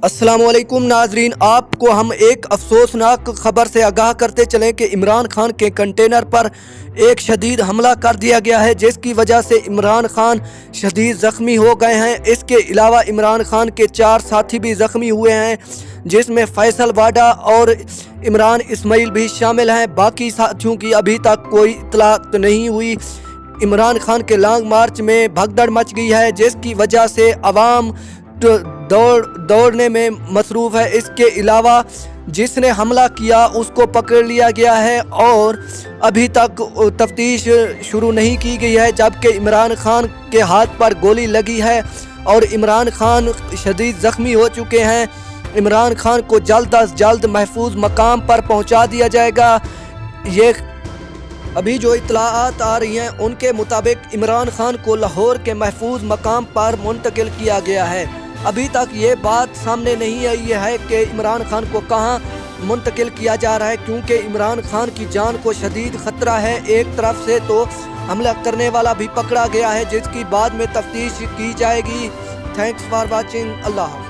अस्सलामुअलैकुम नाजरीन, आपको हम एक अफसोसनाक खबर से आगाह करते चलें कि इमरान खान के कंटेनर पर एक शदीद हमला कर दिया गया है, जिसकी वजह से इमरान खान शदीद ज़ख्मी हो गए हैं। इसके अलावा इमरान खान के 4 साथी भी ज़ख्मी हुए हैं, जिसमें फैसल वाडा और इमरान इस्माइल भी शामिल हैं। बाकी साथियों की अभी तक कोई इत्तला नहीं हुई। इमरान खान के लॉन्ग मार्च में भगदड़ मच गई है, जिसकी वजह से अवाम दौड़ने में मसरूफ़ है। इसके अलावा जिसने हमला किया उसको पकड़ लिया गया है और अभी तक तफ्तीश शुरू नहीं की गई है, जबकि इमरान खान के हाथ पर गोली लगी है और इमरान खान शदीद ज़ख्मी हो चुके हैं। इमरान खान को जल्द अज जल्द महफूज मकाम पर पहुंचा दिया जाएगा। ये अभी जो इत्तलाआत आ रही हैं उनके मुताबिक इमरान खान को लाहौर के महफूज मकाम पर मुंतकिल किया गया है। अभी तक ये बात सामने नहीं आई है कि इमरान खान को कहाँ मुंतकिल किया जा रहा है, क्योंकि इमरान खान की जान को शदीद ख़तरा है। एक तरफ से तो हमला करने वाला भी पकड़ा गया है, जिसकी बाद में तफ्तीश की जाएगी। Thanks for watching. अल्लाह।